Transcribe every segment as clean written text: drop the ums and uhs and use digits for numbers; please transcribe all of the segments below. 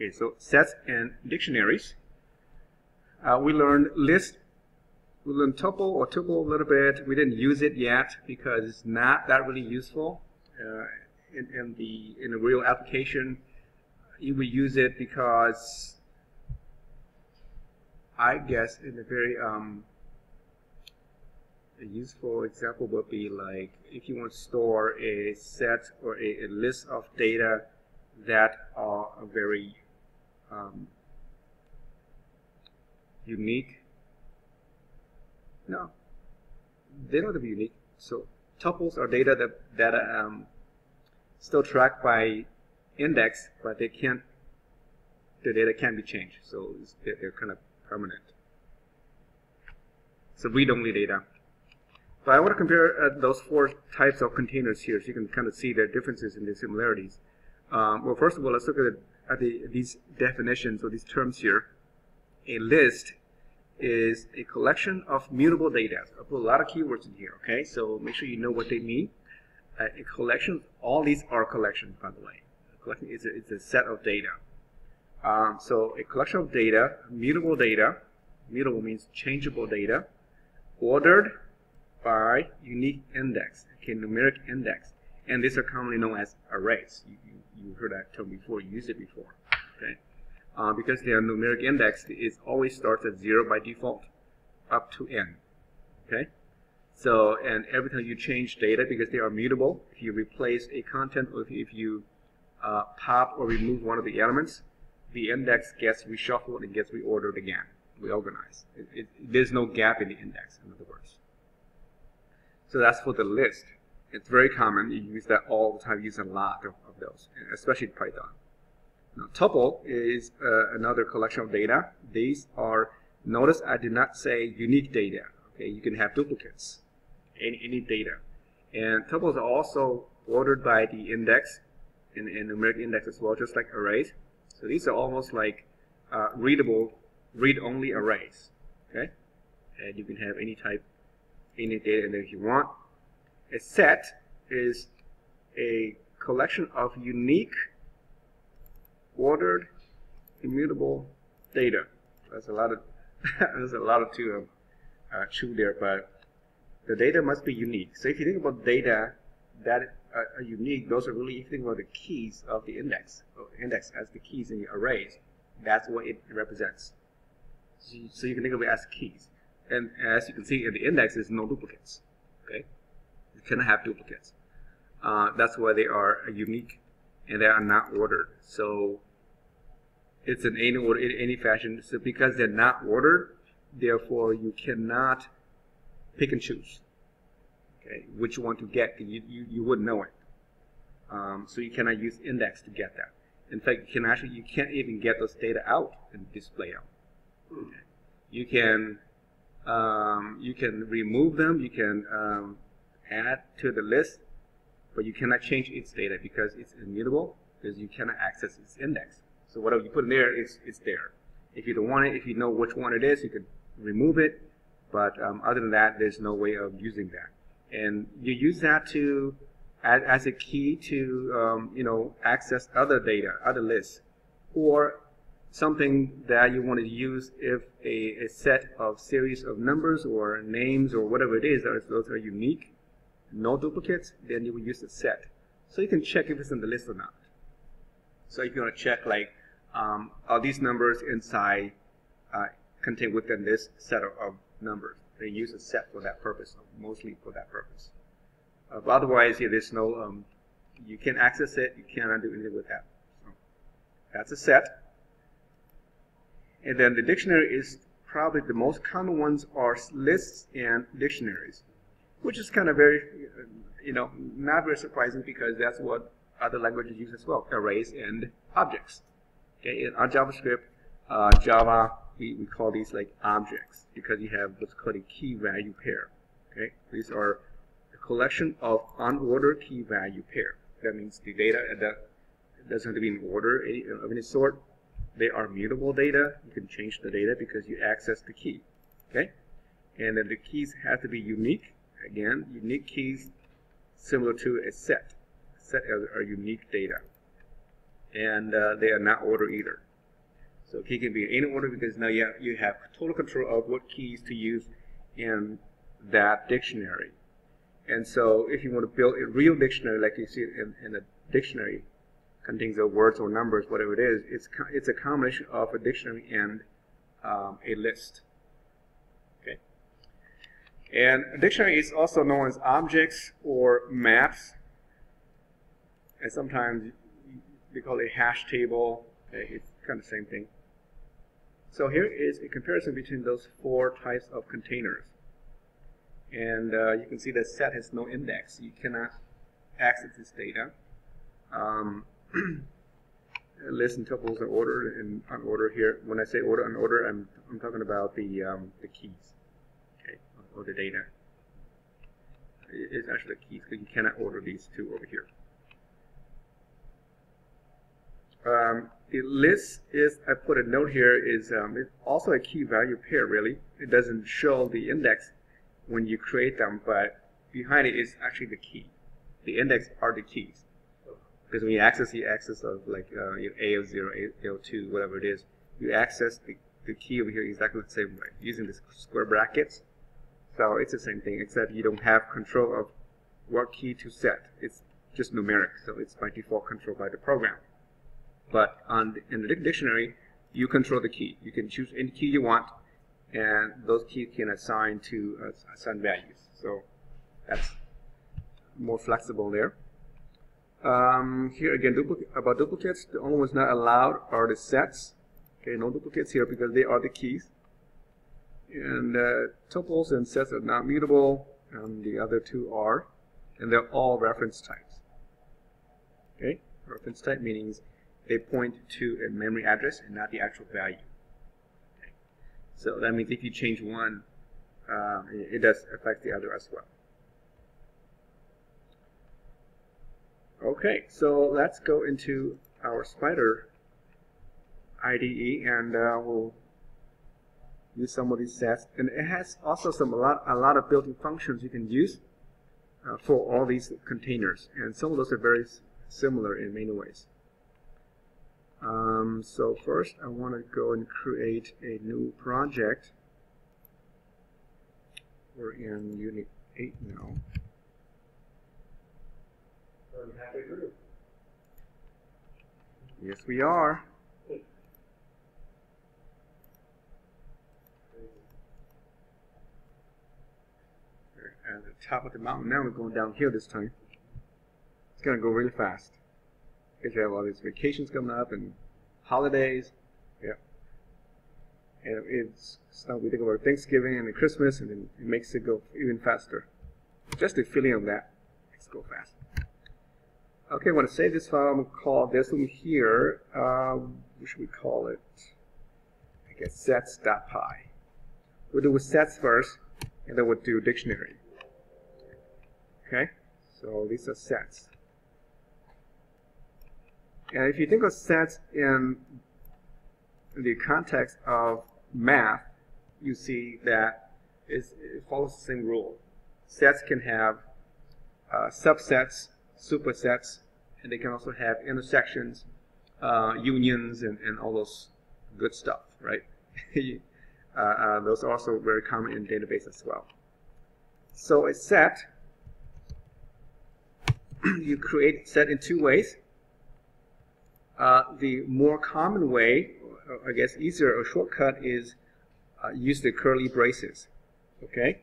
Okay, so sets and dictionaries. We learned list. We learned tuple or tuple a little bit. We didn't use it yet because it's not that really useful in the real application. You would use it because I guess in a very a useful example would be like if you want to store a set or a list of data that are very unique. No, they don't have to be unique. So tuples are data that still tracked by index, but they can't. The data can be changed, so they're kind of permanent. So read-only data. So I want to compare those four types of containers here, so you can kind of see their differences and their similarities. Well, first of all, let's look at these definitions or these terms here. A list is a collection of mutable data. I put a lot of keywords in here, okay? So make sure you know what they mean. A collection, all these are collections, by the way. A collection is a set of data. So a collection of data, mutable means changeable data, ordered by unique index, okay, numeric index. And these are commonly known as arrays. You heard that term before, you used it before, okay? Because they are numeric index, it always starts at 0 by default, up to n, okay? So, and every time you change data, because they are mutable, if you replace a content or if you pop or remove one of the elements, the index gets reshuffled and gets reordered again, reorganized. There's no gap in the index, in other words. So that's for the list. It's very common. You use that all the time. You use a lot of those, especially in Python. Now, tuple is another collection of data. These are, notice I did not say unique data. Okay, you can have duplicates, any data. And tuples are also ordered by the index, in numeric index as well, just like arrays. So these are almost like readable, read-only arrays. Okay, and you can have any type, any data in there if you want. A set is a collection of unique, ordered, immutable data. That's a lot of there's a lot to chew there, but the data must be unique. So if you think about data that are unique, those are really, if you think about the keys of the index as the keys in the arrays, that's what it represents. So you can think of it as keys. And as you can see in the index, there's no duplicates. Okay, you cannot have duplicates. That's why they are unique and they are not ordered. So it's in any order, in any fashion. So because they're not ordered, therefore you cannot pick and choose. Okay, which one to get? You wouldn't know it. So you cannot use index to get that. In fact, you can't even get those data out and display out. Okay. You can remove them. You can add to the list, but you cannot change its data because it's immutable, because you cannot access its index. So whatever you put in there, it's there. If you don't want it, if you know which one it is, you can remove it. But other than that, there's no way of using that. And you use that to as a key to access other data, other lists, or something that you want to use if a set of series of numbers or names or whatever it is, those are unique, no duplicates, then you will use the set. So you can check if it's in the list or not. So if you want to check like, are these numbers inside, contained within this set of numbers? They use a set for that purpose, mostly for that purpose. But otherwise, yeah, there's no, you can't access it, you cannot do anything with that. So that's a set. And then the dictionary is probably the most common ones are lists and dictionaries, which is kind of very, not very surprising because that's what other languages use as well, arrays and objects. Okay, in our JavaScript, Java, we call these like objects because you have what's called a key value pair. Okay, these are a collection of unordered key value pair. That means the data that doesn't have to be in order of any sort. They are mutable data. You can change the data because you access the key. Okay, and then the keys have to be unique. Again, unique keys similar to a set. A set are unique data, and they are not ordered either. So key can be in any order because now you have total control of what keys to use in that dictionary. And so if you want to build a real dictionary like you see in a dictionary, contains of words or numbers, whatever it is, it's a combination of a dictionary and a list. Okay. And a dictionary is also known as objects or maps, and sometimes they call it a hash table. Okay, it's kind of the same thing. So here is a comparison between those four types of containers. And you can see that set has no index. You cannot access this data. List and tuples are ordered and unordered here. When I say order unordered, I'm talking about the keys, okay, or the data. It's actually the keys because you cannot order these two over here. The list is, I put a note here, is it's also a key value pair. Really, it doesn't show the index when you create them, but behind it is actually the key. The index are the keys. Because when you access the access of like AO0, AO2, whatever it is, you access the key over here exactly the same way, using the square brackets. So it's the same thing, except you don't have control of what key to set. It's just numeric, so it's by default controlled by the program. But in the dictionary, you control the key. You can choose any key you want, and those keys can assign to assign values. So that's more flexible there. Here again, about duplicates, the only ones not allowed are the sets. Okay, no duplicates here because they are the keys. And tuples and sets are not mutable, and the other two are, and they're all reference types. Okay, reference type means they point to a memory address and not the actual value. Okay. So that means if you change one, it does affect the other as well. Okay, so let's go into our Spider IDE, and we'll use some of these sets. And it has also a lot of built-in functions you can use for all these containers, and some of those are very similar in many ways. So first, I want to go and create a new project. We're in Unit 8 now. Yes, we are. We're at the top of the mountain now. We're going downhill this time. It's going to go really fast because you have all these vacations coming up and holidays. Yeah. And it's now we think about Thanksgiving and Christmas, and then it makes it go even faster. Just the feeling of that makes it go fast. Okay, I want to save this file. I'm going to call this one here, what should we call it? I guess sets.py. We'll do with sets first, and then we'll do dictionary. Okay, so these are sets. And if you think of sets in the context of math, you see that it follows the same rule. Sets can have subsets, supersets, and they can also have intersections, unions, and all those good stuff, right? Those are also very common in database as well. So a set, you create a set in two ways. The more common way, or I guess easier or shortcut, is use the curly braces. Okay,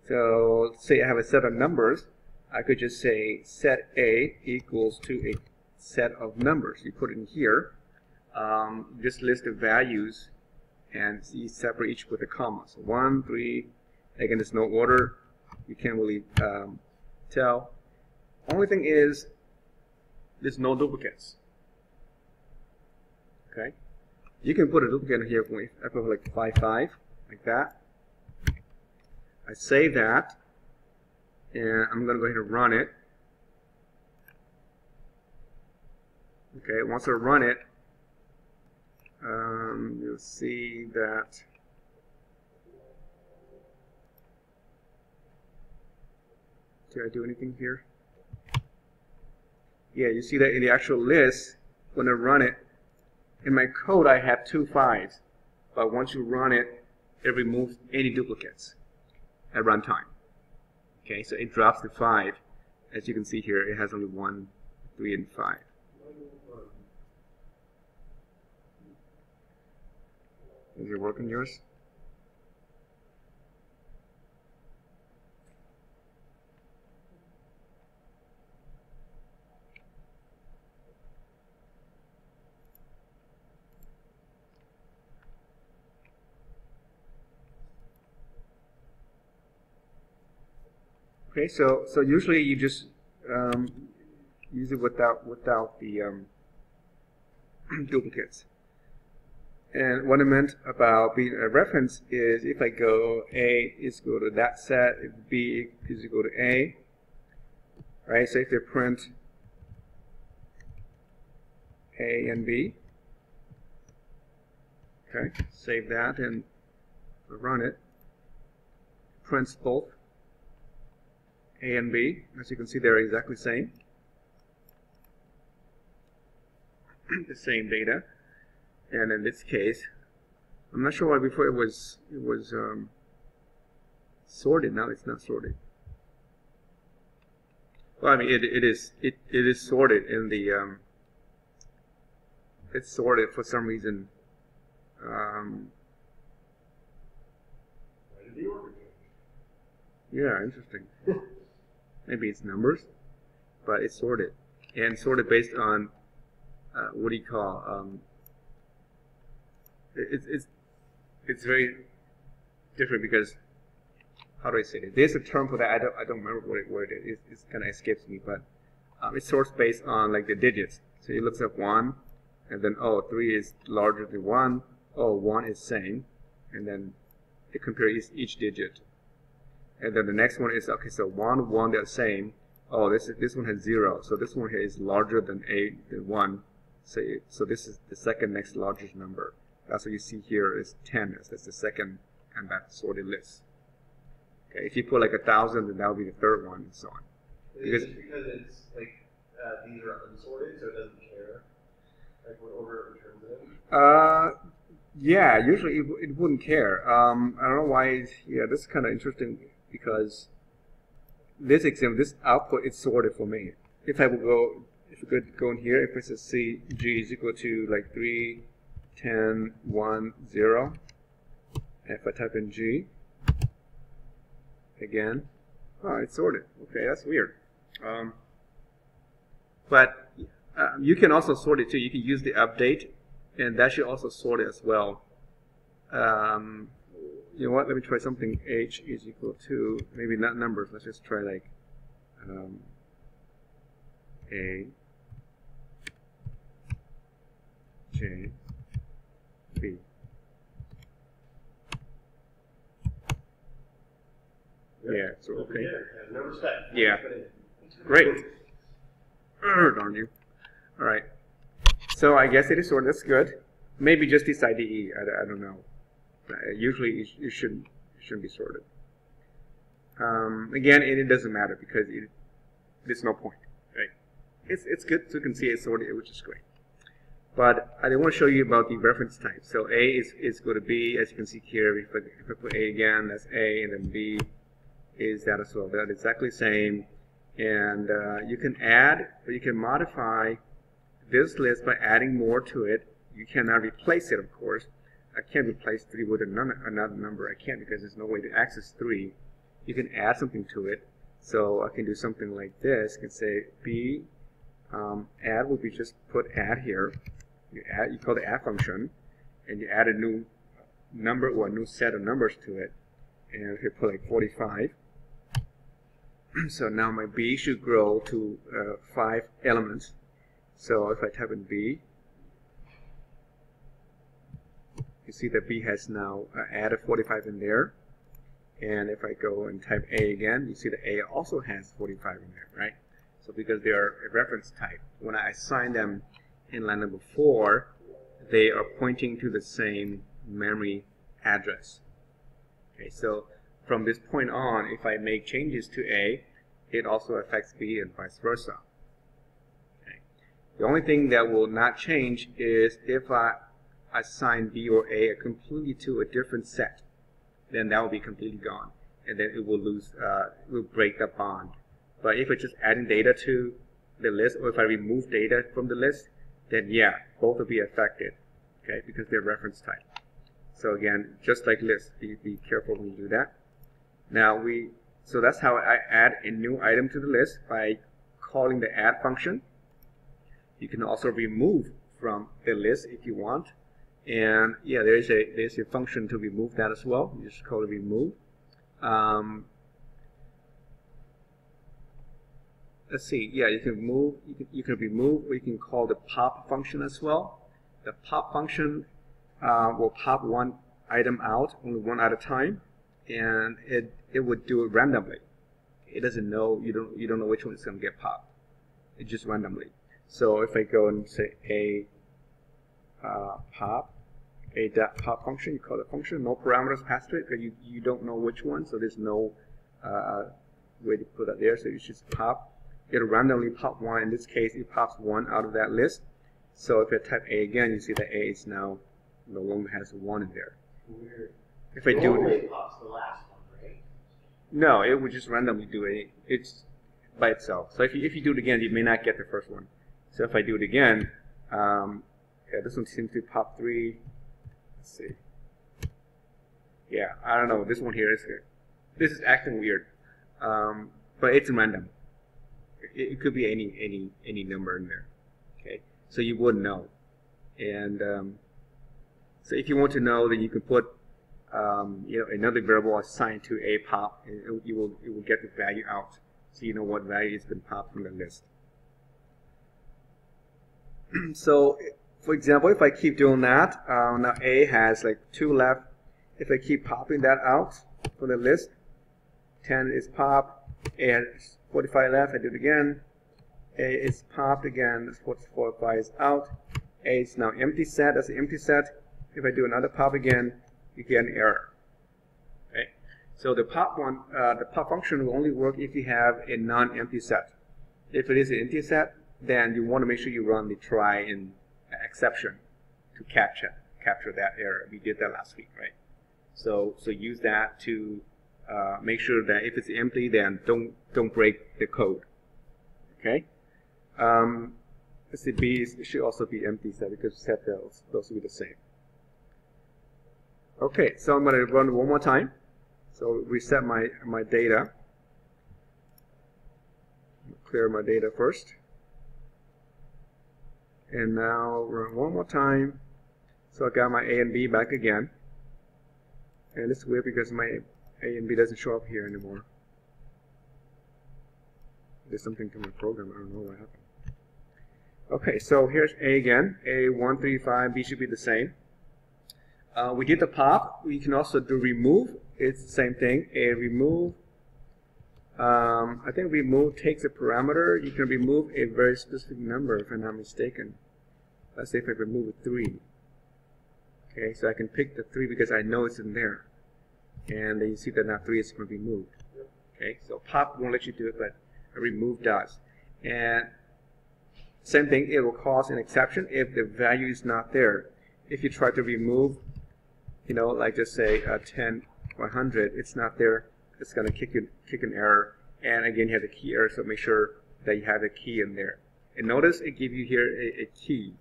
so say I have a set of numbers. I could just say set A equals to a set of numbers. You put it in here. Just list the values and you separate each with a comma. So 1, 3. Again, there's no order. You can't really tell. Only thing is there's no duplicates. Okay. You can put a duplicate in here for me. I put like 5, 5, like that. I save that. And I'm going to go ahead and run it. Okay, once I run it, you'll see that did I do anything here? Yeah, you see that in the actual list, when I run it, in my code I have 2 5s, but once you run it, it removes any duplicates at runtime. Okay, so it drops the 5. As you can see here, it has only 1, 3, and 5. Does it work on yours? Okay, so usually you just use it without the duplicates. And what I meant about being a reference is if I go A is equal to that set, if B is equal to A, right? So if they print A and B, okay, save that and run it. Prints both A and B. As you can see, they're exactly the same. The same data. And in this case, I'm not sure why before it was sorted. Now it's not sorted. Well, I mean it is sorted in the it's sorted for some reason. Yeah, interesting. Maybe it's numbers, but it's sorted, and sorted based on what do you call? It's very different because how do I say it? There's a term for that. I don't remember what it is. It kind of escapes me, but it sorts based on like the digits. So it looks at 1, and then 3 is larger than 1. 1 is same, and then it compares each digit. And then the next one is okay. So 1, 1, they're same. This one has 0. So this one here is larger than 1. So this is the second next largest number. That's what you see here is 10. That's the second and that sorted list. Okay, if you put like 1,000, then that would be the third one, and so on. Because it's like these are unsorted, so it doesn't care like what order it returns in. Yeah, usually it wouldn't care. I don't know why. Yeah, this is kind of interesting because this example, this output is sorted for me. If I would go, if we could go in here, if it says C G is equal to like 3, 10, 1, 0. If I type in G again, it's sorted. Okay, that's weird. But you can also sort it too. You can use the update, and that should also sort it as well. You know what? Let me try something. H is equal to maybe not numbers. Let's just try like A, J, B. Yeah, so okay. No respect. Yeah. Great. Darn you. All right. So I guess it is sorted. That's good. Maybe just this IDE. I don't know. Usually it shouldn't be sorted. Again, it doesn't matter because there's no point. Right? It's good so you can see it's sorted, which is great. But I want to show you about the reference type. So A is going to B, as you can see here. If I put A again, that's A, and then B is that as well. They're exactly the same. And you can add or you can modify this list by adding more to it. You cannot replace it, of course. I can't replace 3 with another number. I can't because there's no way to access 3. You can add something to it. So I can do something like this. I can say B add would be just put add here. You call the add function, and you add a new number or a new set of numbers to it. And if you put like 45, so now my B should grow to 5 elements. So if I type in B, you see that B has now added 45 in there. And if I go and type A again, you see that A also has 45 in there, right? So because they are a reference type, when I assign them in line number 4, they are pointing to the same memory address. Okay, so from this point on, if I make changes to A, it also affects B and vice versa. Okay. The only thing that will not change is if I assign B or A completely to a different set, then that will be completely gone, and then it will lose, it will break the bond. But if it's just adding data to the list, or if I remove data from the list, then yeah, both will be affected, okay, because they're reference type. So again, just like lists, be careful when you do that. Now so that's how I add a new item to the list, by calling the add function. You can also remove from the list if you want. And yeah, there's a function to remove that as well. You just call it remove. Let's see. Yeah, you can remove. You can remove, or you can call the pop function as well. The pop function will pop one item out, only one at a time, and it would do it randomly. It doesn't know. You don't know which one is going to get popped. It just randomly. So if I go and say a dot pop function, you call the function, no parameters passed to it, because you don't know which one, so there's no way to put that there. So you just pop. It'll randomly pop one. In this case, it pops one out of that list. So if I type A again, you see that A is now no longer has one in there. Weird. If I do it, pops the last one, right? no, it would just randomly do it. It's by itself. So if you do it again, you may not get the first one. So if I do it again, yeah, this one seems to pop 3. Let's see. Yeah, I don't know. This one here is good. This is acting weird, but it's random. It could be any number in there. Okay, so you wouldn't know. And so if you want to know, then you can put another variable assigned to a pop, and it will get the value out, so you know what value has been popped from the list. So, for example, if I keep doing that, now A has like 2 left. If I keep popping that out from the list, 10 is popped. A has 45 left. I do it again. A is popped again. 45 is out. A is now empty set. That's an empty set. If I do another pop again, you get an error. Okay. So the pop function will only work if you have a non-empty set. If it is an empty set, then you want to make sure you run the try and exception to capture that error. We did that last week, right? So use that to make sure that if it's empty, then don't break the code. Okay. Let's see, B should also be empty set, because set those will be the same. Okay, so I'm going to run one more time. So reset my data. Clear my data first. And now run one more time. So I got my A and B back again. And it's weird because my A and B doesn't show up here anymore. There's something to my program. I don't know what happened. Okay, so here's A again. A135, B should be the same. We did the pop. We can also do remove. It's the same thing. A remove. I think remove takes a parameter. You can remove a very specific number, if I'm not mistaken. Let's say if I remove a 3. Okay, so I can pick the 3 because I know it's in there. And then you see that now 3 is going to be moved. Okay, so pop won't let you do it, but a remove does. And same thing, it will cause an exception if the value is not there. If you try to remove, like just say 10 or 100, it's not there. It's going to kick an error, and again you have the key error, so make sure that you have the key in there. And notice it gives you here a key,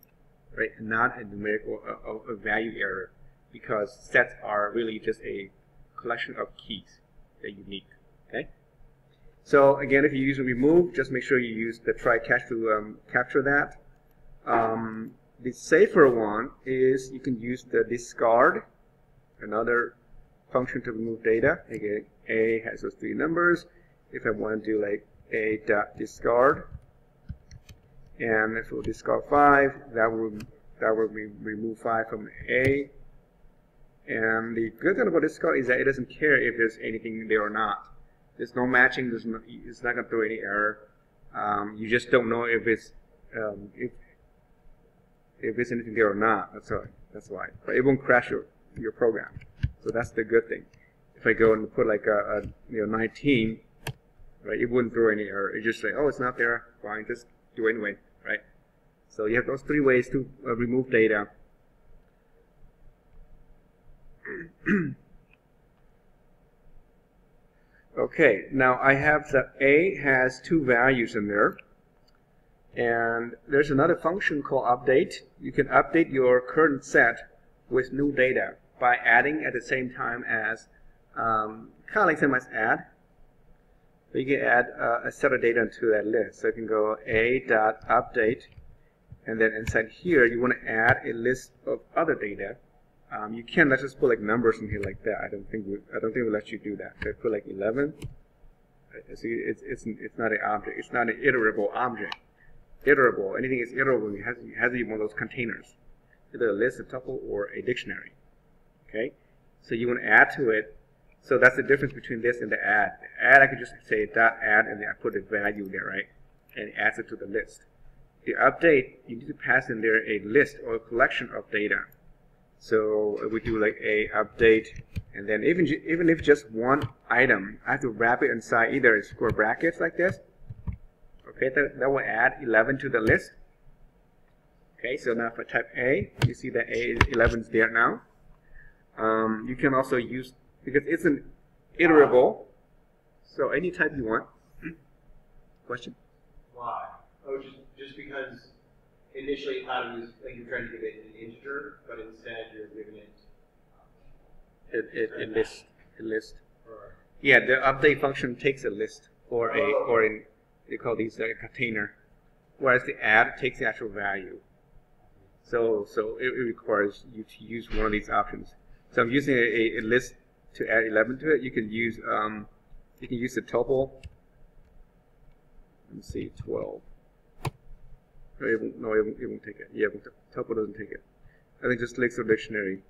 right? Not a numeric or a value error, because sets are really just a collection of keys that are unique. Okay. So again, if you use a remove, just make sure you use the try catch to capture that. The safer one is you can use the discard, another function to remove data. Again, A has those 3 numbers. If I want to do like A.discard, and if we'll discard 5, that will remove 5 from A. And the good thing about discard is that it doesn't care if there's anything there or not. There's no matching. It's not going to throw any error. You just don't know if it's anything there or not. That's why. But it won't crash your program. So that's the good thing. If I go and put like a 19, right, it wouldn't throw any error. It just say, oh, it's not there. Fine, just do it anyway, right? So you have those three ways to remove data. Okay, now I have the A has two values in there. And there's another function called update. You can update your current set with new data by adding at the same time as, kind of like same as add. So you can add a set of data to that list. So you can go a.update, and then inside here you want to add a list of other data. You can't just put like numbers in here like that. I don't think we'll let you do that. So put like 11. See, it's not an object. It's not an iterable object. Iterable. Anything is iterable. It has to be one of those containers, either a list, a tuple, or a dictionary. Okay. So you want to add to it. So that's the difference between this and the add. The add, I could just say dot add, and then I put a value there, right? And it adds it to the list. The update, you need to pass in there a list or a collection of data. So we do like a update, and then even if just one item, I have to wrap it inside either square brackets like this. Okay, that will add 11 to the list. Okay, so now if I type A, you see that A11 is there now. You can also use, because it's an iterable, so any type you want. Question? Why? Oh, just because initially you thought it was like you're trying to give it an integer, but instead you're giving it a list. Yeah, the update function takes a list or they call these a container, whereas the add takes the actual value. So it requires you to use one of these options. So I'm using a list to add 11 to it. You can use the tuple. Let's see, 12. No, it won't take it. Yeah, tuple doesn't take it. I think just list or dictionary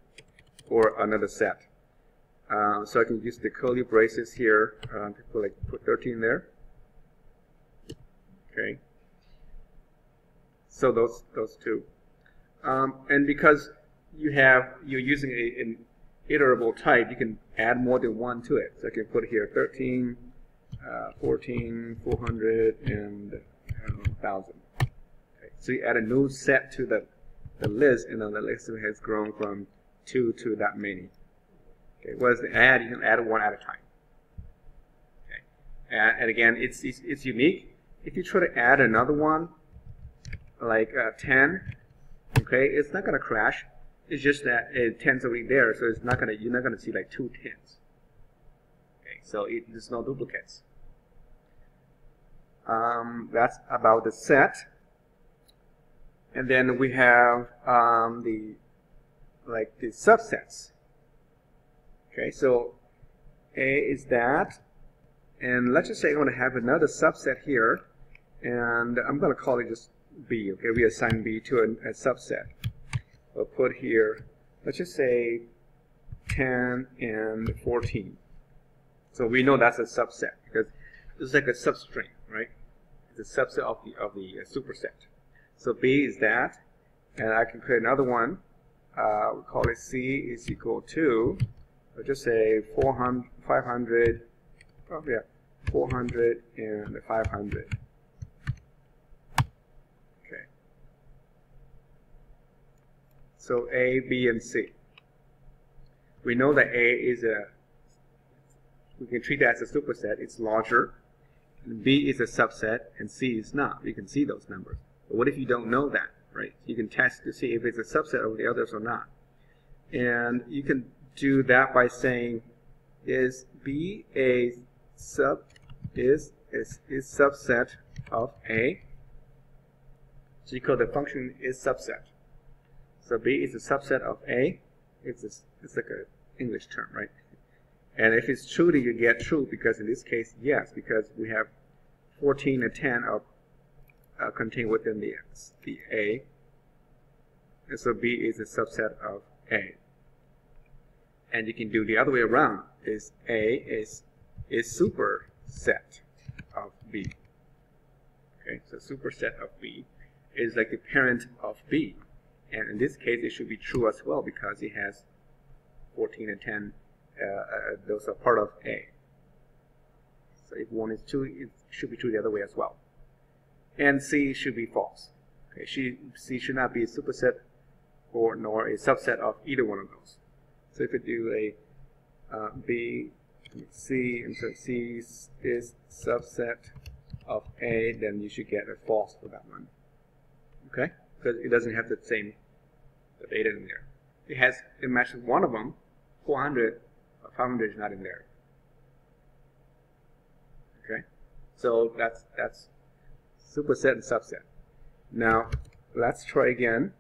or another set. So I can use the curly braces here to put 13 there. Okay. So those two. And because you're using an iterable type, you can add more than one to it. So I can put here 13, 14, 400, and 1,000. Okay. So you add a new set to the list, and then the list has grown from 2 to that many. Okay. Whereas the add, you can add one at a time. Okay. And again, it's unique. If you try to add another one, like 10, okay, it's not going to crash. It's just that 10's already there, so it's not you're not gonna see like 2 10s. Okay, so there's no duplicates. That's about the set, and then we have the subsets. Okay, so A is that, and let's just say I want to have another subset here, and I'm going to call it just B. Okay, we assign B to a subset. We'll put here, let's just say 10 and 14. So we know that's a subset because it's like a substring, right? It's a subset of the superset. So B is that, and I can create another one. We'll call it C is equal to, let's just say 400, 500, oh yeah, 400 and 500. So A, B, and C. We know that A is we can treat that as a superset. It's larger. And B is a subset, and C is not. You can see those numbers. But what if you don't know that, right? You can test to see if it's a subset of the others or not. And you can do that by saying, is B a subset of A? So you call the function is subset. So B is a subset of A. It's like an English term, right? And if it's true, then you get true, because in this case, yes, because we have 14 and 10 are contained within the A. And so B is a subset of A. And you can do the other way around. Is A is superset of B. Okay, so superset of B is like the parent of B. And in this case, it should be true as well, because it has 14 and 10. Those are part of A. So if one is true, it should be true the other way as well. And C should be false. Okay, C should not be a superset or nor a subset of either one of those. So if you do a B, C, and so C is subset of A, then you should get a false for that one. Okay, because it doesn't have the same data in there. It matches one of them, 400, but 500 is not in there. Okay, so that's superset and subset. Now let's try again.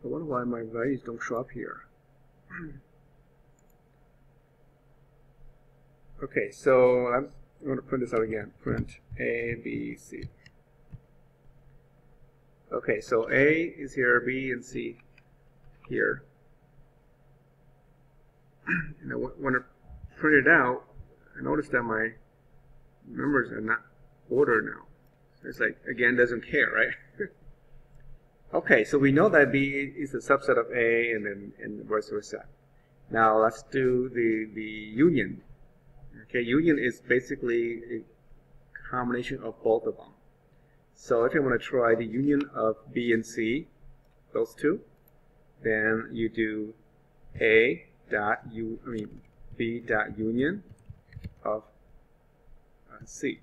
I wonder why my values don't show up here. Okay, so I'm going to print this out again. Print A, B, C. Okay, so A is here, B and C here. And when I print it out, I notice that my numbers are not ordered now. So it's like, again, doesn't care, right? Okay, so we know that B is a subset of A and vice versa. Now let's do the union. Okay, union is basically a combination of both of them. So if you want to try the union of B and C, those two, then you do B dot union of C.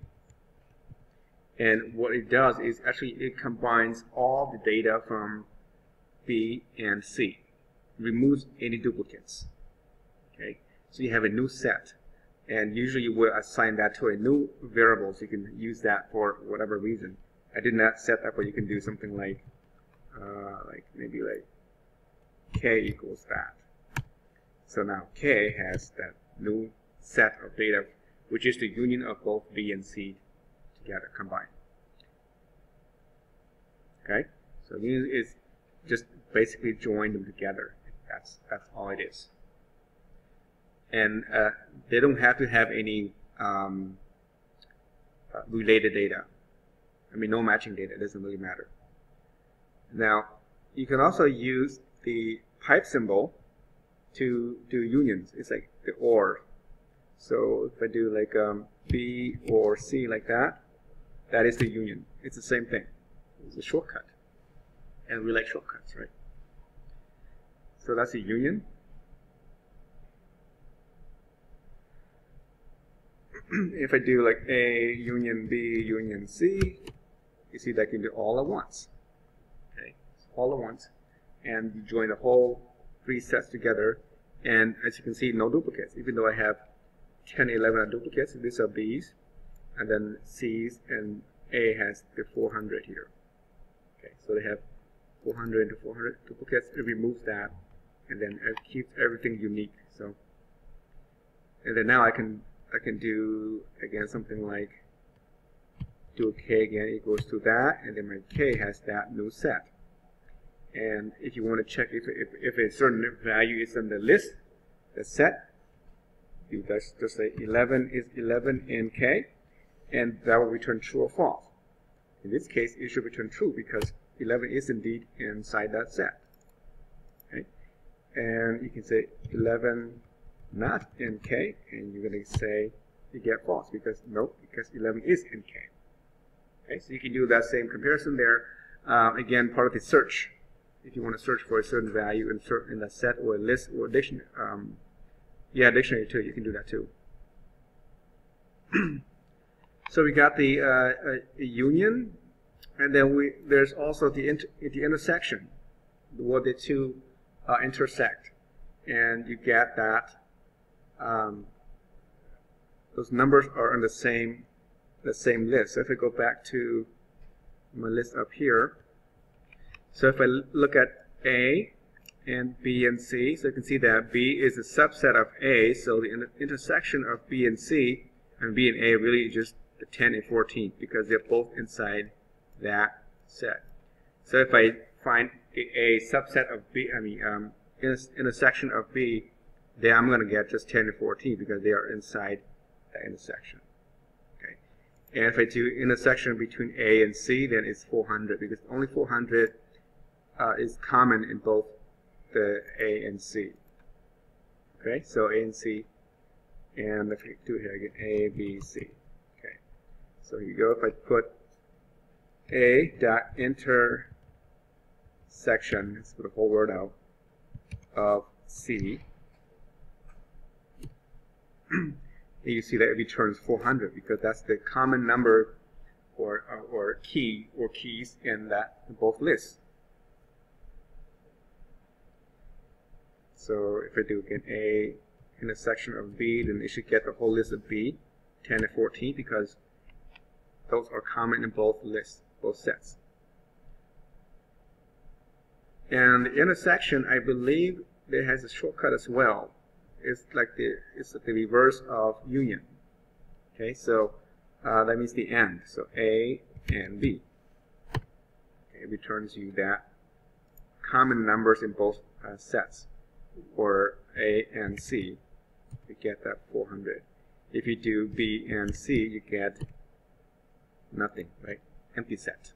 And what it does is actually it combines all the data from B and C, removes any duplicates. Okay, so you have a new set, and usually you will assign that to a new variable, so you can use that for whatever reason. I did not set that, but you can do something like maybe K equals that. So now K has that new set of data, which is the union of both B and C together combined. Okay, so union is just basically join them together. That's all it is. And they don't have to have any related data. I mean, no matching data. It doesn't really matter. Now, you can also use the pipe symbol to do unions. It's like the OR. So if I do like B or C like that, that is the union. It's the same thing. It's a shortcut. And we like shortcuts, right? So that's a union. If I do like A union B union C, you see that I can do all at once. Okay, all at once. And you join the whole three sets together. And as you can see, no duplicates. Even though I have 10, 11 duplicates, these are B's. And then C's and A has the 400 here. Okay, so they have 400 to 400 duplicates. It removes that, and then it keeps everything unique. So, and then now I can do again something like do a K again equals to that, and then my K has that new set. And if you want to check if a certain value is in the list, the set, you just say 11 is 11 in K, and that will return true or false. In this case, it should return true because 11 is indeed inside that set. Okay, and you can say 11 not in K, and you're going to say you get false because nope, because 11 is in K. Okay, so you can do that same comparison there. Again, part of the search. If you want to search for a certain value in the set or a list or a dictionary, dictionary too, you can do that too. So we got the union, and then there's also the intersection, where the two intersect, and you get that those numbers are on the same list. So if I go back to my list up here, so if I look at A and B and C, so you can see that B is a subset of A, so the intersection of B and C and B and A really is just the 10 and 14 because they're both inside that set. So if I find a subset of B, intersection of B, then I'm going to get just 10 and 14 because they are inside that intersection. Okay, and if I do intersection between A and C, then it's 400 because only 400 is common in both the A and C. Okay, so A and C, and if we do here again, A, B, C. Okay, So here you go. If I put a dot intersection, let's put the whole word out, of C, and you see that it returns 400 because that's the common number or key or keys in both lists. So if I do again A intersection of B, then it should get the whole list of B, 10 and 14, because those are common in both lists, both sets. And the intersection, I believe, there has a shortcut as well. It's the reverse of union. Okay, so that means the end. So A and B. Okay, it returns you that common numbers in both sets. For A and C, you get that 400. If you do B and C, you get nothing, right? Empty set.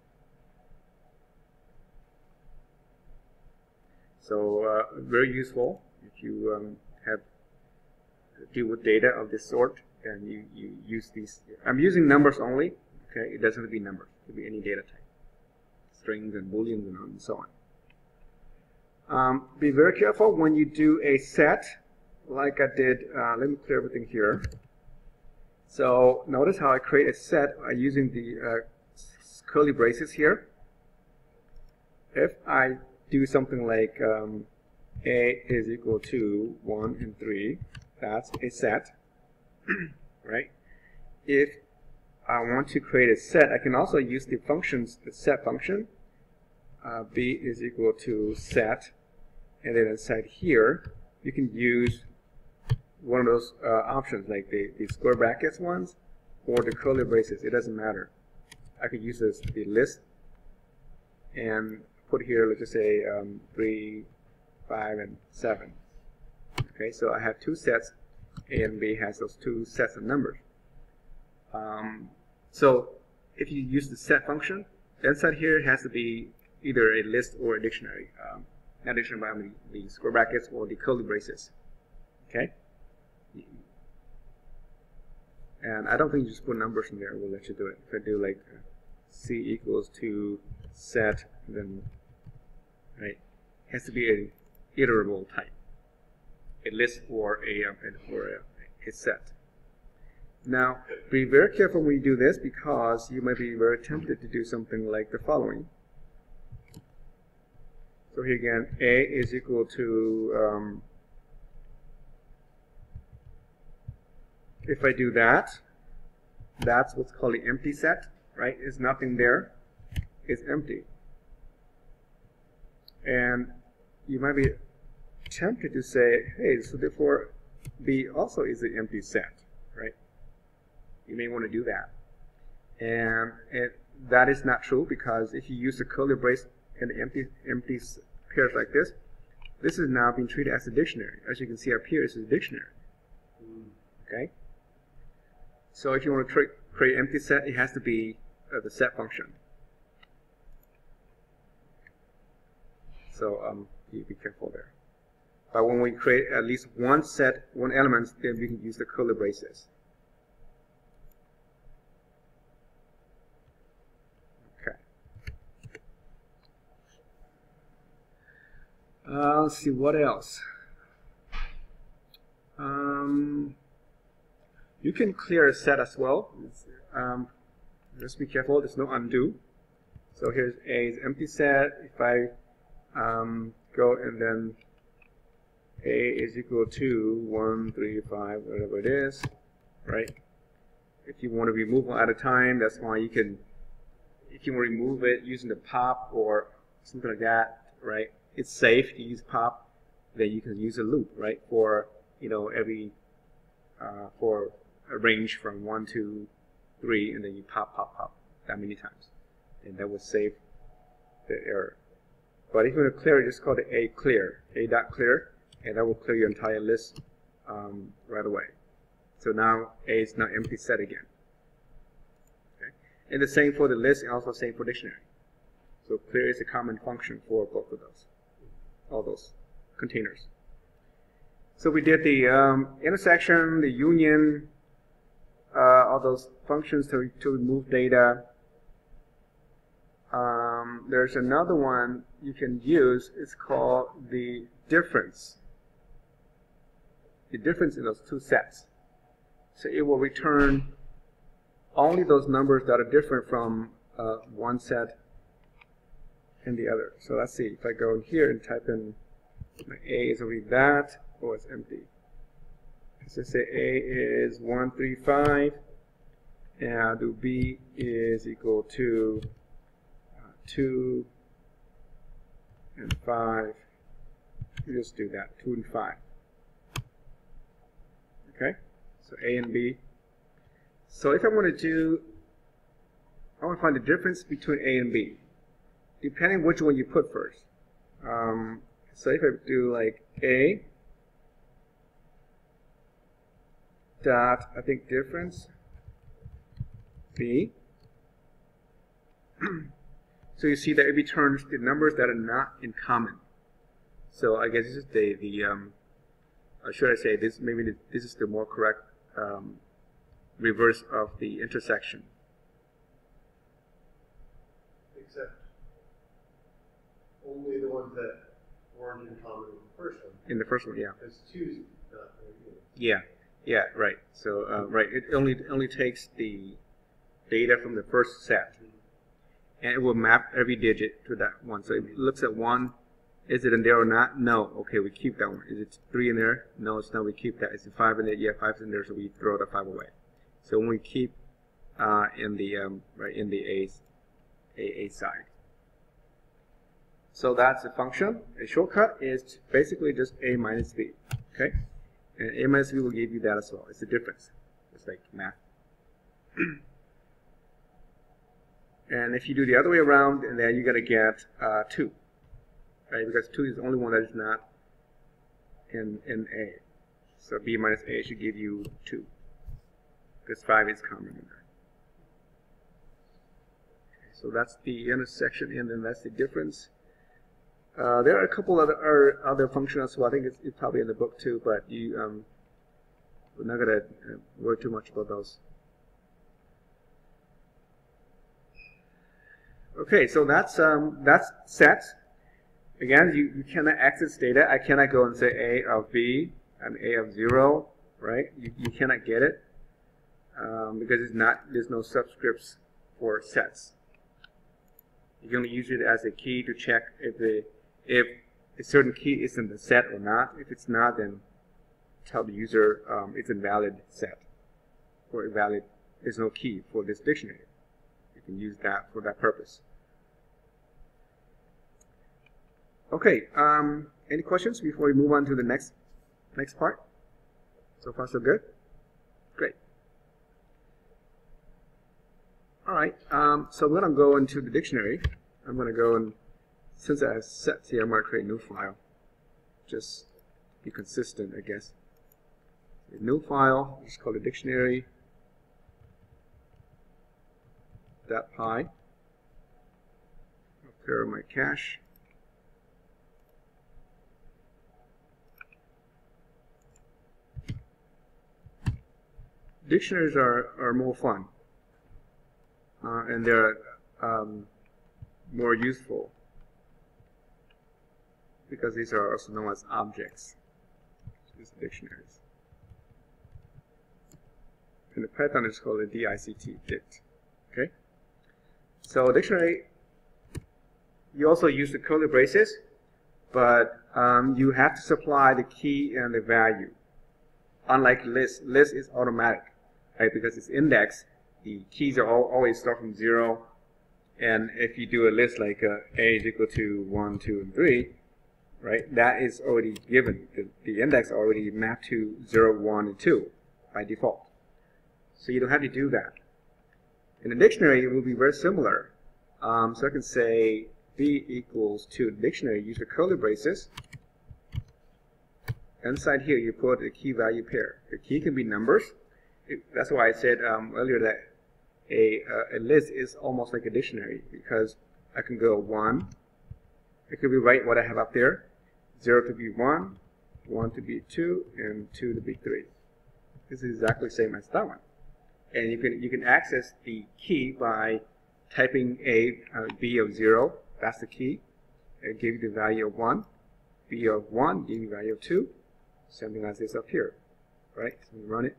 So very useful if you deal with data of this sort, and you use these. I'm using numbers only. Okay, it doesn't have to be numbers. It could be any data type, strings and booleans and so on. Be very careful when you do a set, like I did. Let me clear everything here. So notice how I create a set using the curly braces here. If I do something like A is equal to 1 and 3, that's a set, right? If I want to create a set, I can also use the set function. B is equal to set, and then inside here, you can use one of those options, like the square brackets ones, or the curly braces. It doesn't matter. I could use the list and put here, let's just say 3, 5, and 7. Okay, so I have two sets. A and B has those two sets of numbers. So if you use the set function, inside here it has to be either a list or a dictionary. Not dictionary, but I mean the square brackets or the curly braces. Okay? And I don't think you just put numbers in there. We'll let you do it. If I do like C equals to set, then right, it has to be an iterable type, a list or a set. Now, be very careful when you do this, because you might be very tempted to do something like the following. So here again, A is equal to, if I do that, that's what's called the empty set, right? There's nothing there. It's empty. And you might be tempted to say, hey, so therefore B also is an empty set, right? You may want to do that. And that is not true, because if you use the curly brace and the empty pairs like this is now being treated as a dictionary. As you can see up here, this is a dictionary. Okay? So if you want to create an empty set, it has to be the set function. So you be careful there. But when we create at least one set, one element, then we can use the curly braces. Okay. Let's see what else. You can clear a set as well. Just be careful. There's no undo. So here's A's empty set. If I go and then A is equal to 1, 3, 5, whatever it is, right? If you want to remove one at a time, that's why you can, if you want to remove it using the pop or something like that, right? It's safe to use pop. Then you can use a loop, right? For, you know, every, for a range from 1 to 3, and then you pop that many times. And that will save the error. But if you want to clear it, just call it A clear, A.clear, and that will clear your entire list right away. So now A is now empty set again. Okay? And the same for the list, and also the same for dictionary. So clear is a common function for both of those, all those containers. So we did the intersection, the union, all those functions to remove data. There's another one you can use. It's called the difference. The difference in those two sets. So it will return only those numbers that are different from one set and the other. So let's see. If I go in here and type in my A is already that, or it's empty. So say A is 135, and I'll do B is equal to 2 and 5. You just do that, 2 and 5. Okay, so A and B. So if I want to find the difference between A and B, depending which one you put first. So if I do like A dot, I think difference B. So you see that it returns the numbers that are not in common. So I guess this is should I say this? Maybe this is the more correct reverse of the intersection. Except only the ones that weren't in common in the first one. In the first one, yeah. Because 2 is not very good. Yeah, right. So right, it only takes the data from the first set, and it will map every digit to that one. So it looks at 1. Is it in there or not? No. Okay, we keep that one. Is it 3 in there? No, it's not. We keep that. Is it 5 in there? Yeah, 5's in there. So we throw the 5 away. So when we keep in the right in the A side. So that's a function. A shortcut is basically just A minus B. Okay, and A minus B will give you that as well. It's a difference. It's like math. And if you do the other way around, and then you're gonna get 2. Right, because 2 is the only one that is not in A. So B minus A should give you 2, because 5 is common in there. Okay, so that's the intersection, and then that's the difference. There are a couple other functions as well. I think it's probably in the book too, but we're not going to worry too much about those. Okay, so that's sets. Again, you cannot access data. I cannot go and say A of B and A of 0, right? You cannot get it because there's no subscripts for sets. You can only use it as a key to check if a certain key is in the set or not. If it's not, then tell the user it's a valid set or there's no key for this dictionary. You can use that for that purpose. Okay, any questions before we move on to the next part? So far so good? Great. All right, so I'm going to go into the dictionary. I'm going to go and, since I have sets here, I'm going to create a new file. Just be consistent, I guess. A new file, just call it dictionary.py. I'll clear my cache. Dictionaries are more fun, and they're more useful because these are also known as objects. These are dictionaries. In the Python, it's called a DICT, dict. Okay. So dictionary, you also use the curly braces, but you have to supply the key and the value. Unlike list is automatic. Right, because it's indexed, the keys are always start from 0, and if you do a list like A is equal to 1, 2, and 3, right, that is already given. The index already mapped to 0, 1, and 2 by default. So you don't have to do that. In a dictionary, it will be very similar. So I can say B equals to the dictionary, use the curly braces. Inside here, you put a key value pair. The key can be numbers. That's why I said earlier that a list is almost like a dictionary, because I can go 1. It could be right what I have up there. 0 to be 1, 1 to be 2, and 2 to be 3. This is exactly the same as that one. And you can access the key by typing a b of 0. That's the key. It gives you the value of 1. B of 1 gives you the value of 2. Something like this up here, right? So you run it,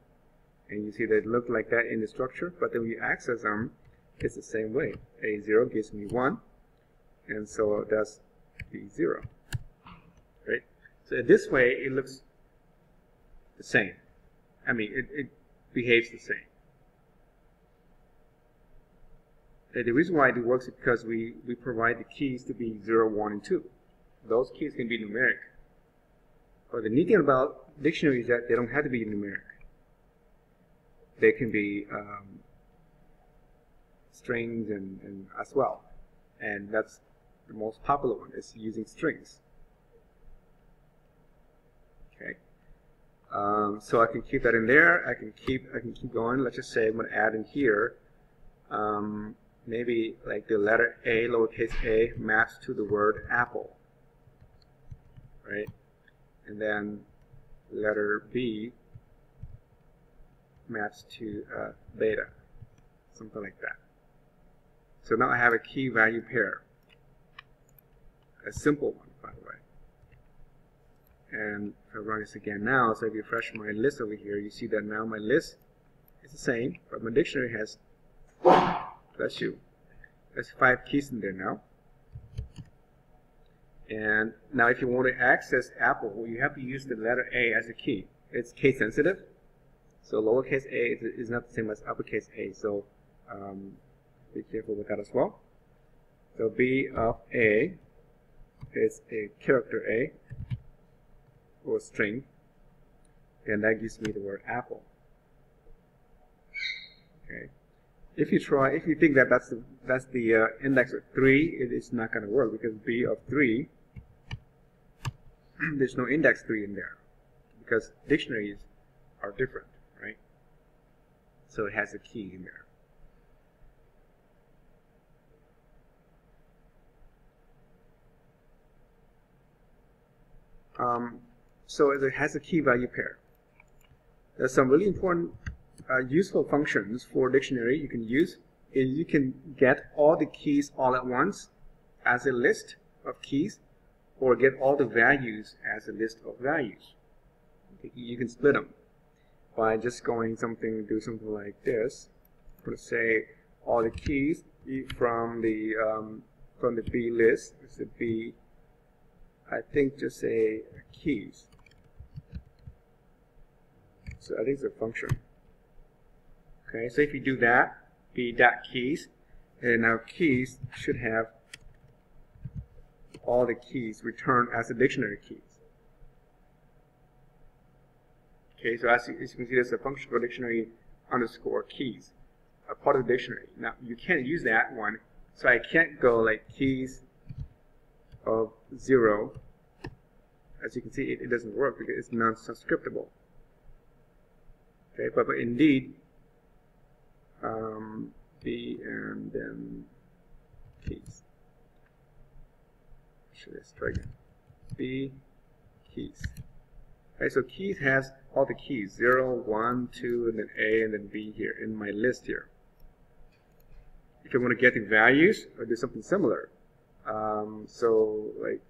and you see that it looks like that in the structure. But then when you access them, it's the same way. A0 gives me 1, and so that's the 0, right? So this way, it looks the same. I mean, it behaves the same. And the reason why it works is because we provide the keys to be 0, 1, and 2. Those keys can be numeric. But the neat thing about dictionaries is that they don't have to be numeric. They can be strings and as well. And that's the most popular one, is using strings. Okay. So I can keep that in there. I can keep going. Let's just say I'm going to add in here. Maybe like the letter A, lowercase a, maps to the word apple, right? And then letter B maps to beta, something like that. So now I have a key value pair, a simple one, by the way. And if I run this again now, so if you refresh my list over here, you see that now my list is the same, but my dictionary has, that's you. There's 5 keys in there now. And now if you want to access Apple, well, you have to use the letter A as a key. It's case sensitive. So lowercase a is not the same as uppercase A. So be careful with that as well. So B of A is a character A, or string. And that gives me the word apple. Okay. If you think that that's the index of 3, it is not going to work, because B of 3, there's no index 3 in there, because dictionaries are different, right? So it has a key in there. So it has a key value pair. There's some really important useful functions for dictionary you can use. Is you can get all the keys all at once as a list of keys, or get all the values as a list of values. You can split them by just do something like this. I'm going to say all the keys from the B list. It's the B. I think just say keys. So I think it's a function. Okay, so if you do that, b.keys, and now keys should have all the keys returned as the dictionary keys. Okay, so as you can see, there's a function for dictionary underscore keys, a part of the dictionary. Now you can't use that one, so I can't go like keys of 0. As you can see, it doesn't work because it's non-subscriptable. Okay, but indeed, B and then keys. Let's try again. B keys. Okay, so keys has all the keys 0, 1, 2, and then A, and then B here in my list here. If you want to get the values, or do something similar. So like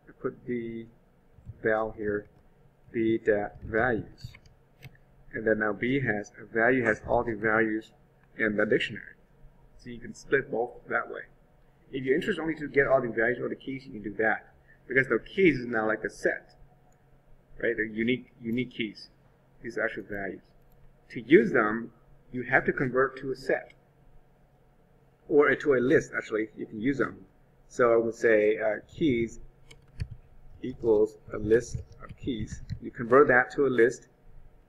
I put the val here, b.values. And then now B has a value, has all the values in the dictionary. So you can split both that way. If you're interested only to get all the values or the keys, you can do that. Because the keys is now like a set. Right? They're unique keys. These are actual values. To use them, you have to convert to a set. Or to a list, actually, you can use them. So I would say keys equals a list of keys. You convert that to a list,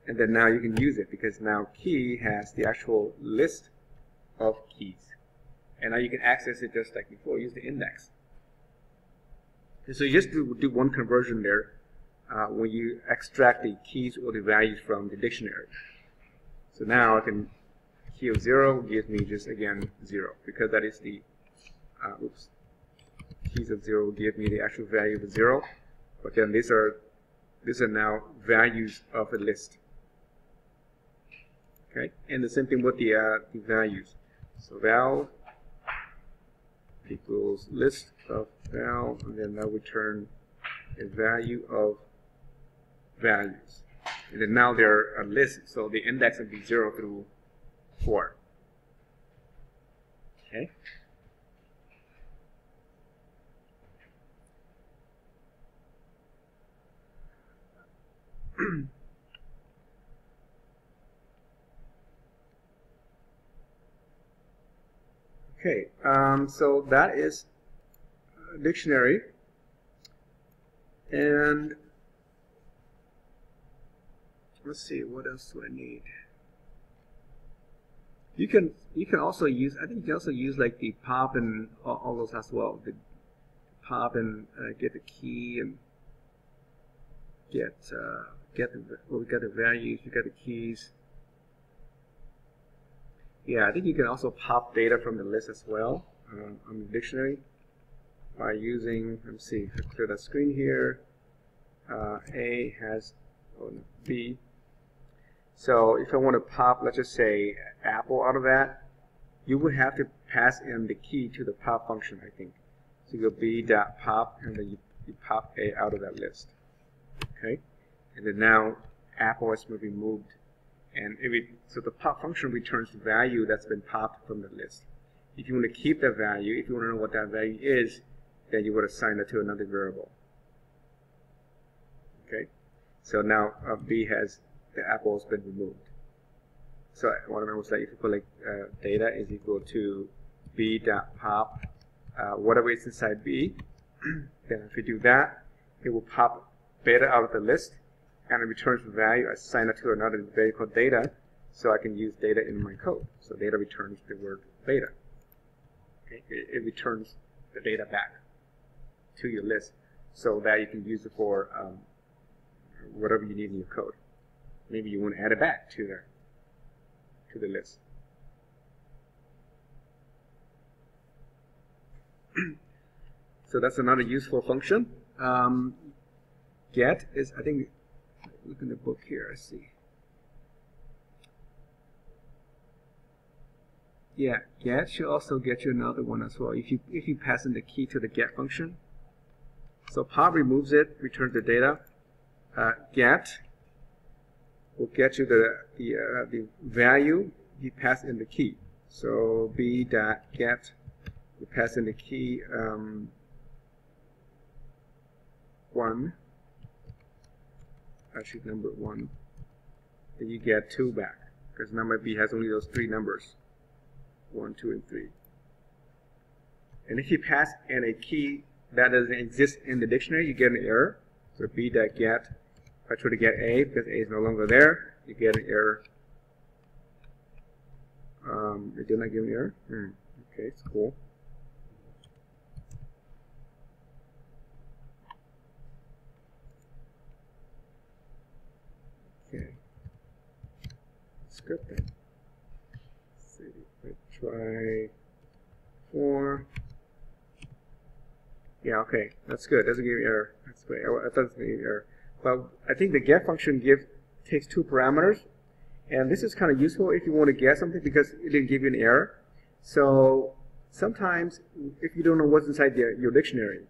and then now you can use it, because now key has the actual list of keys. And now you can access it just like before, use the index. And so you just do one conversion there when you extract the keys or the values from the dictionary. So now I can, key of 0 gives me just again 0, because that is the, keys of 0 give me the actual value of 0. But then these are now values of a list. Okay, and the same thing with the values. So val equals list of val, and then that would return a value of values. And then now they're a list, so the index would be 0 through 4. Okay. Okay, so that is a dictionary, and let's see, what else do I need? You can also use, I think you can also use like the pop and all those as well. The pop and get the key and get the, well, we got the values, we got the keys. Yeah, I think you can also pop data from the list as well on the dictionary by using, let me see, I clear that screen here. A has B. So if I want to pop, let's just say, apple out of that, you would have to pass in the key to the pop function, I think. So you go b.pop, and then you pop A out of that list. Okay? And then now apple has been removed. And so the pop function returns the value that's been popped from the list. If you want to keep that value, if you want to know what that value is, then you would assign it to another variable. Okay? So now B has, the apple has been removed. So what I meant was that if you put like data is equal to b.pop, whatever is inside B, then if you do that, it will pop beta out of the list, and it returns the value. I assign it to another variable called data, so I can use data in my code. So data returns the word beta. Okay? It returns the data back to your list so that you can use it for whatever you need in your code. Maybe you want to add it back to the list. So that's another useful function. Get is, I think, look in the book here, I see. Yeah, get should also get you another one as well. If you pass in the key to the get function. So pop removes it, returns the data. Get will get you the value you pass in the key. So b.get, you pass in the key 1, actually number 1, then you get 2 back, because number B has only those 3 numbers, 1, 2, and 3. And if you pass in a key that doesn't exist in the dictionary, you get an error. So b.get, if I try to get A, because A is no longer there, you get an error. It did not give an error? Okay, it's cool. Okay. Scripting. Let's see, if I try 4. Yeah, okay, that's good. Doesn't give an error. That's great. I thought it was going to give an error. But I think the get function takes 2 parameters. And this is kind of useful if you want to get something because it didn't give you an error. So sometimes if you don't know what's inside your dictionary,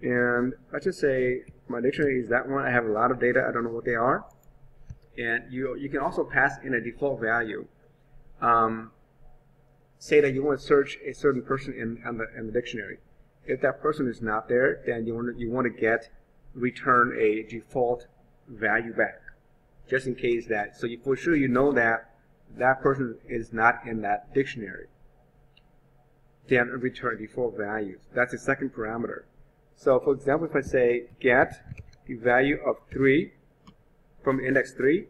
and let's just say my dictionary is that one, I have a lot of data, I don't know what they are, and you can also pass in a default value. Say that you want to search a certain person in the dictionary. If that person is not there, then you want to return a default value back. Just in case that, so for sure you know that that person is not in that dictionary. Then return default values. That's the second parameter. So for example, if I say get the value of 3 from index 3,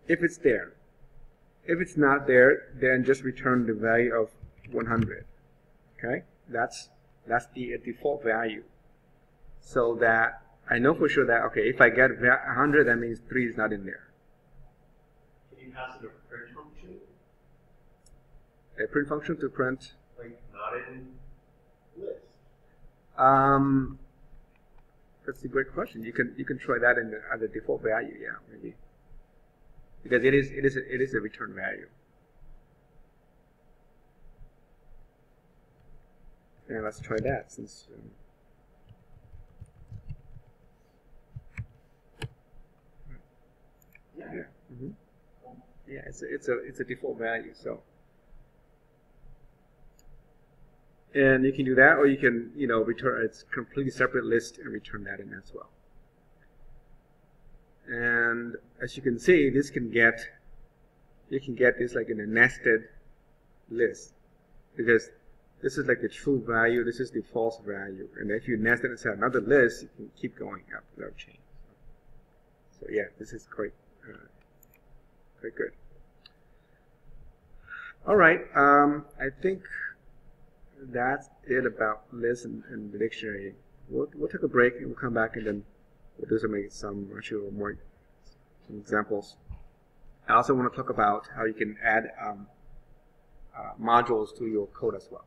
if it's there. If it's not there, then just return the value of 100. Okay, that's the default value. So that I know for sure that, okay, if I get 100, that means 3 is not in there. Can you pass it a print function? A print function to print? Like, not in list. That's a great question. You can try that as a default value, yeah, maybe. because it is a return value. And let's try that since. Yeah. Yeah, it's a default value. So, and you can do that, or you can return it's completely separate list and return that in as well. And as you can see, you can get this like in a nested list, because this is like the true value, this is the false value, and if you nest it inside another list, you can keep going up without change. So yeah, this is quite good. All right, I think that's it about lists and the dictionary. We'll take a break and we'll come back and then we'll do some examples. I also want to talk about how you can add modules to your code as well.